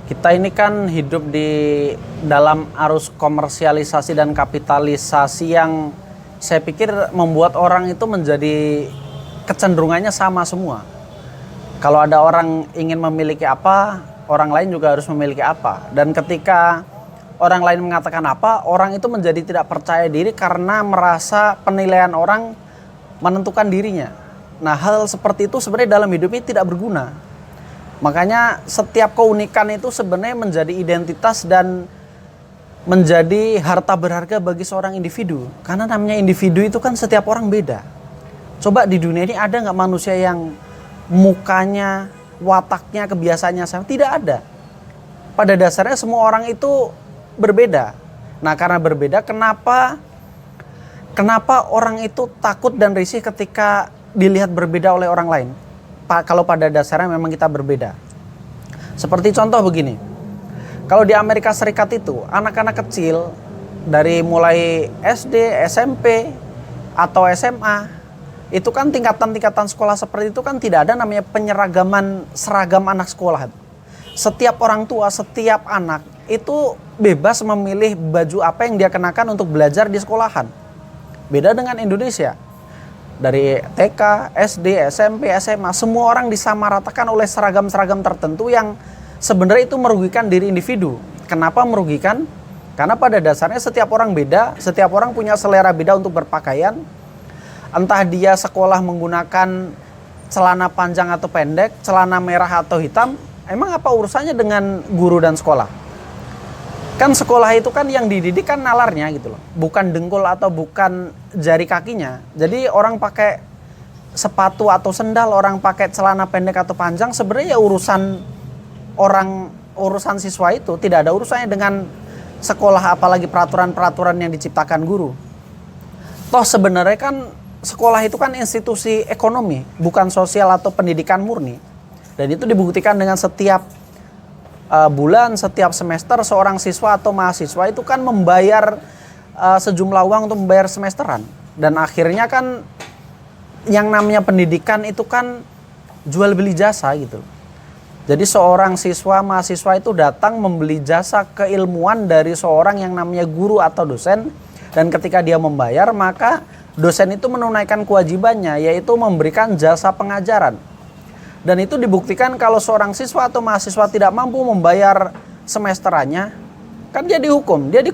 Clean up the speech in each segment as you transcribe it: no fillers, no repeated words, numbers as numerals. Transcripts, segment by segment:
Kita ini kan hidup di dalam arus komersialisasi dan kapitalisasi yang saya pikir membuat orang itu menjadi kecenderungannya sama semua. Kalau ada orang ingin memiliki apa, orang lain juga harus memiliki apa. Dan ketika orang lain mengatakan apa, orang itu menjadi tidak percaya diri karena merasa penilaian orang menentukan dirinya. Nah, hal seperti itu sebenarnya dalam hidup ini tidak berguna. Makanya setiap keunikan itu sebenarnya menjadi identitas dan menjadi harta berharga bagi seorang individu. Karena namanya individu itu kan setiap orang beda. Coba di dunia ini ada nggak manusia yang mukanya, wataknya, kebiasaannya sama? Tidak ada. Pada dasarnya semua orang itu berbeda. Nah, karena berbeda, kenapa orang itu takut dan risih ketika dilihat berbeda oleh orang lain? Kalau pada dasarnya memang kita berbeda. Seperti contoh begini. Kalau di Amerika Serikat itu, anak-anak kecil dari mulai SD, SMP, atau SMA, itu kan tingkatan-tingkatan sekolah seperti itu kan tidak ada namanya penyeragaman seragam anak sekolah. Setiap orang tua, setiap anak itu bebas memilih baju apa yang dia kenakan untuk belajar di sekolahan. Beda dengan Indonesia. Dari TK, SD, SMP, SMA, semua orang disamaratakan oleh seragam-seragam tertentu yang sebenarnya itu merugikan diri individu. Kenapa merugikan? Karena pada dasarnya setiap orang beda, setiap orang punya selera beda untuk berpakaian. Entah dia sekolah menggunakan celana panjang atau pendek, celana merah atau hitam, emang apa urusannya dengan guru dan sekolah? Kan sekolah itu kan yang dididik kan nalarnya gitu loh, bukan dengkul atau bukan jari kakinya. Jadi orang pakai sepatu atau sendal, orang pakai celana pendek atau panjang, sebenarnya ya urusan siswa itu tidak ada urusannya dengan sekolah, apalagi peraturan-peraturan yang diciptakan guru. Toh sebenarnya kan sekolah itu kan institusi ekonomi, bukan sosial atau pendidikan murni. Dan itu dibuktikan dengan setiap bulan, setiap semester seorang siswa atau mahasiswa itu kan membayar sejumlah uang untuk membayar semesteran. Dan akhirnya kan yang namanya pendidikan itu kan jual beli jasa gitu. Jadi seorang siswa, mahasiswa itu datang membeli jasa keilmuan dari seorang yang namanya guru atau dosen. Dan ketika dia membayar, maka dosen itu menunaikan kewajibannya, yaitu memberikan jasa pengajaran. Dan itu dibuktikan kalau seorang siswa atau mahasiswa tidak mampu membayar semesterannya, kan dia dihukum, dia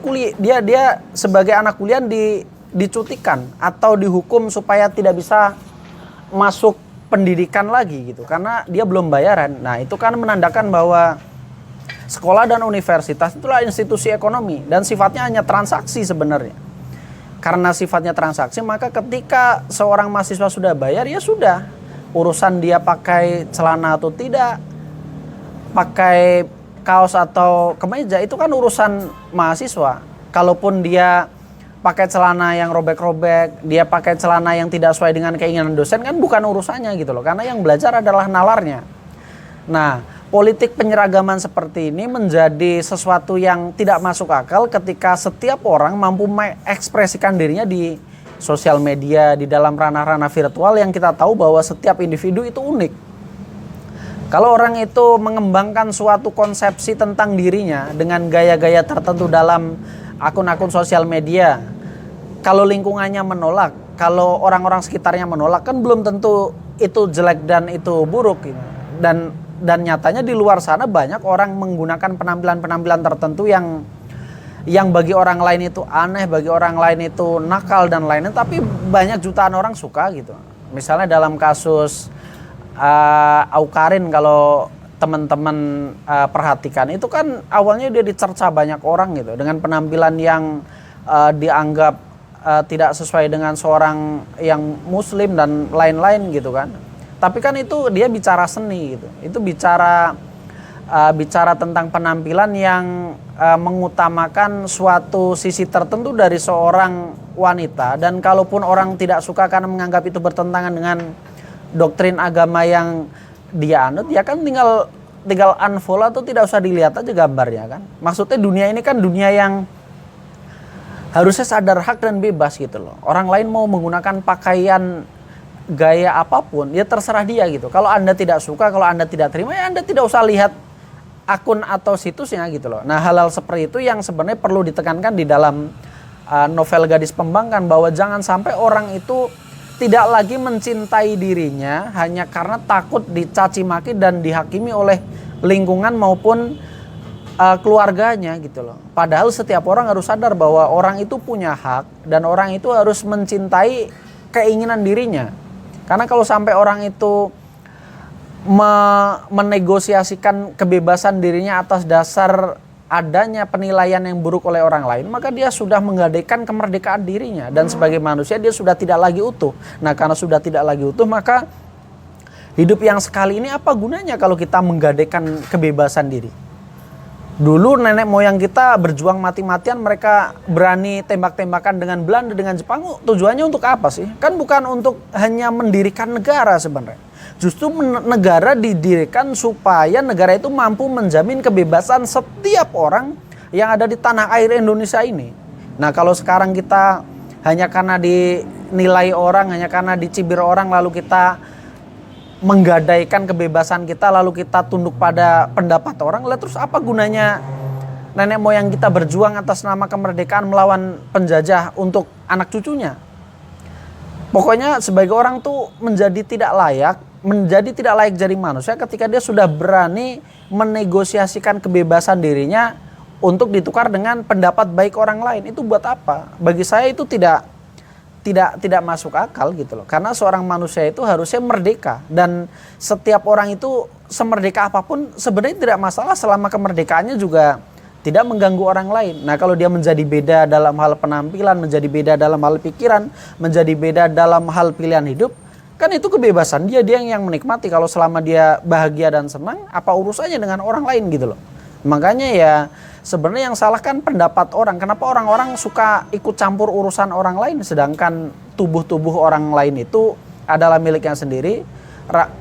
sebagai anak kuliah dicutikan atau dihukum supaya tidak bisa masuk pendidikan lagi gitu, karena dia belum bayaran. Nah, itu kan menandakan bahwa sekolah dan universitas itulah institusi ekonomi dan sifatnya hanya transaksi sebenarnya. Karena sifatnya transaksi, maka ketika seorang mahasiswa sudah bayar, ya sudah. Urusan dia pakai celana atau tidak, pakai kaos atau kemeja, itu kan urusan mahasiswa. Kalaupun dia pakai celana yang robek-robek, dia pakai celana yang tidak sesuai dengan keinginan dosen, kan bukan urusannya gitu loh. Karena yang belajar adalah nalarnya. Nah, politik penyeragaman seperti ini menjadi sesuatu yang tidak masuk akal ketika setiap orang mampu mengekspresikan dirinya di sosial media, di dalam ranah-ranah virtual yang kita tahu bahwa setiap individu itu unik. Kalau orang itu mengembangkan suatu konsepsi tentang dirinya dengan gaya-gaya tertentu dalam akun-akun sosial media, kalau lingkungannya menolak, kalau orang-orang sekitarnya menolak, kan belum tentu itu jelek dan itu buruk. Dan nyatanya di luar sana banyak orang menggunakan penampilan-penampilan tertentu yang bagi orang lain itu aneh, bagi orang lain itu nakal dan lainnya, tapi banyak jutaan orang suka gitu. Misalnya dalam kasus Awkarin, kalau teman-teman perhatikan, itu kan awalnya dia dicerca banyak orang gitu dengan penampilan yang dianggap tidak sesuai dengan seorang yang muslim dan lain-lain gitu kan. Tapi kan itu dia bicara seni gitu. Itu bicara tentang penampilan yang mengutamakan suatu sisi tertentu dari seorang wanita, dan kalaupun orang tidak suka karena menganggap itu bertentangan dengan doktrin agama yang dia anut, ya kan tinggal unfollow atau tidak usah dilihat aja gambarnya kan. Maksudnya dunia ini kan dunia yang harusnya sadar hak dan bebas gitu loh. Orang lain mau menggunakan pakaian gaya apapun, ya terserah dia gitu. Kalau Anda tidak suka, kalau Anda tidak terima, ya Anda tidak usah lihat akun atau situsnya gitu loh. Nah, hal-hal seperti itu yang sebenarnya perlu ditekankan di dalam novel Gadis Pembangkang, bahwa jangan sampai orang itu tidak lagi mencintai dirinya hanya karena takut dicaci maki dan dihakimi oleh lingkungan maupun keluarganya gitu loh. Padahal setiap orang harus sadar bahwa orang itu punya hak dan orang itu harus mencintai keinginan dirinya. Karena kalau sampai orang itu menegosiasikan kebebasan dirinya atas dasar adanya penilaian yang buruk oleh orang lain, maka dia sudah menggadaikan kemerdekaan dirinya, dan sebagai manusia dia sudah tidak lagi utuh. Nah, karena sudah tidak lagi utuh, maka hidup yang sekali ini apa gunanya kalau kita menggadaikan kebebasan diri? Dulu nenek moyang kita berjuang mati-matian, mereka berani tembak-tembakan dengan Belanda, dengan Jepang. Tujuannya untuk apa sih? Kan bukan untuk hanya mendirikan negara sebenarnya. Justru negara didirikan supaya negara itu mampu menjamin kebebasan setiap orang yang ada di tanah air Indonesia ini. Nah, kalau sekarang kita hanya karena dinilai orang, hanya karena dicibir orang, lalu kita menggadaikan kebebasan kita, lalu kita tunduk pada pendapat orang, lah terus apa gunanya nenek moyang kita berjuang atas nama kemerdekaan melawan penjajah untuk anak cucunya? Pokoknya sebagai orang tuh menjadi tidak layak jadi manusia ketika dia sudah berani menegosiasikan kebebasan dirinya untuk ditukar dengan pendapat baik orang lain. Itu buat apa? Bagi saya itu tidak masuk akal gitu loh. Karena seorang manusia itu harusnya merdeka, dan setiap orang itu semerdeka apapun sebenarnya tidak masalah selama kemerdekaannya juga tidak mengganggu orang lain. Nah, kalau dia menjadi beda dalam hal penampilan, menjadi beda dalam hal pikiran, menjadi beda dalam hal pilihan hidup, kan itu kebebasan dia yang menikmati. Kalau selama dia bahagia dan senang, apa urusannya dengan orang lain gitu loh. Makanya ya sebenarnya yang salah kan pendapat orang. Kenapa orang-orang suka ikut campur urusan orang lain, sedangkan tubuh-tubuh orang lain itu adalah miliknya sendiri.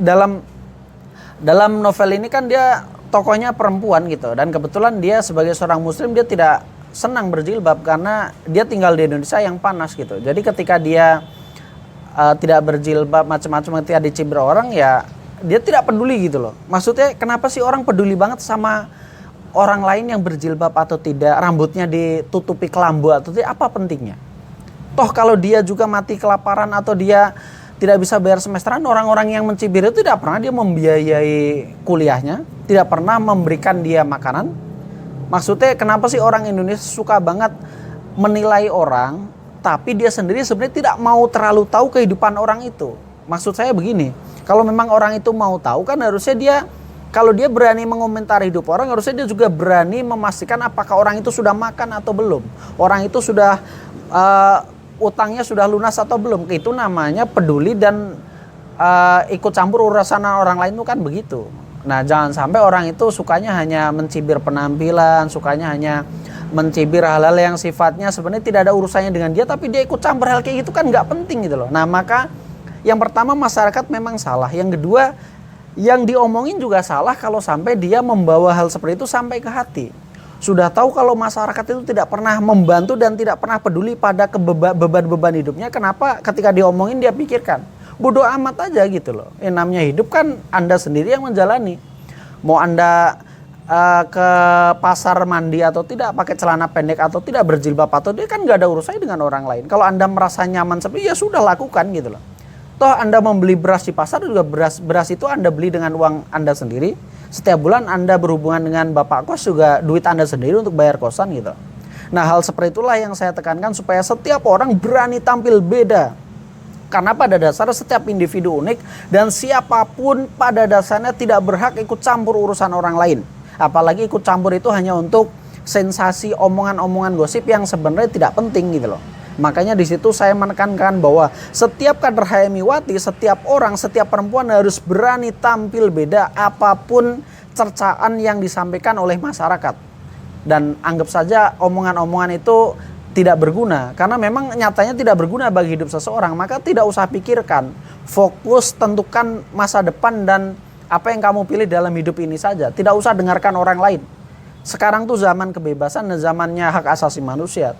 Dalam novel ini kan dia tokohnya perempuan gitu, dan kebetulan dia sebagai seorang muslim dia tidak senang berjilbab karena dia tinggal di Indonesia yang panas gitu. Jadi ketika dia tidak berjilbab macam-macam, ketika dicibir orang, ya dia tidak peduli gitu loh. Maksudnya kenapa sih orang peduli banget sama orang lain yang berjilbab atau tidak, rambutnya ditutupi kelambu atau tidak, apa pentingnya? Toh kalau dia juga mati kelaparan atau dia tidak bisa bayar semesteran, orang-orang yang mencibir itu tidak pernah dia membiayai kuliahnya, tidak pernah memberikan dia makanan. Maksudnya kenapa sih orang Indonesia suka banget menilai orang, tapi dia sendiri sebenarnya tidak mau terlalu tahu kehidupan orang itu? Maksud saya begini, kalau memang orang itu mau tahu, kan harusnya dia, kalau dia berani mengomentari hidup orang, harusnya dia juga berani memastikan apakah orang itu sudah makan atau belum, orang itu sudah utangnya sudah lunas atau belum. Itu namanya peduli dan ikut campur urusan orang lain itu kan begitu. Nah, jangan sampai orang itu sukanya hanya mencibir penampilan, sukanya hanya mencibir hal-hal yang sifatnya sebenarnya tidak ada urusannya dengan dia, tapi dia ikut campur hal kayak gitu, kan nggak penting gitu loh. Nah, maka yang pertama masyarakat memang salah. Yang kedua, yang diomongin juga salah kalau sampai dia membawa hal seperti itu sampai ke hati. Sudah tahu kalau masyarakat itu tidak pernah membantu dan tidak pernah peduli pada beban-beban hidupnya, kenapa ketika diomongin dia pikirkan? Bodoh amat aja gitu loh. Yang namanya hidup kan Anda sendiri yang menjalani. Mau Anda ke pasar mandi atau tidak, pakai celana pendek atau tidak, berjilbab atau dia, kan nggak ada urusannya dengan orang lain. Kalau Anda merasa nyaman seperti, ya sudah lakukan gitu loh. Toh Anda membeli beras di pasar juga, beras itu Anda beli dengan uang Anda sendiri. Setiap bulan Anda berhubungan dengan bapak kos juga duit Anda sendiri untuk bayar kosan gitu. Nah, hal seperti itulah yang saya tekankan supaya setiap orang berani tampil beda. Karena pada dasarnya setiap individu unik, dan siapapun pada dasarnya tidak berhak ikut campur urusan orang lain. Apalagi ikut campur itu hanya untuk sensasi, omongan-omongan gosip yang sebenarnya tidak penting gitu loh. Makanya di situ saya menekankan bahwa setiap kader HMI-wati, setiap orang, setiap perempuan harus berani tampil beda apapun cercaan yang disampaikan oleh masyarakat. Dan anggap saja omongan-omongan itu tidak berguna, karena memang nyatanya tidak berguna bagi hidup seseorang. Maka tidak usah pikirkan, fokus tentukan masa depan dan apa yang kamu pilih dalam hidup ini saja. Tidak usah dengarkan orang lain. Sekarang tuh zaman kebebasan dan zamannya hak asasi manusia.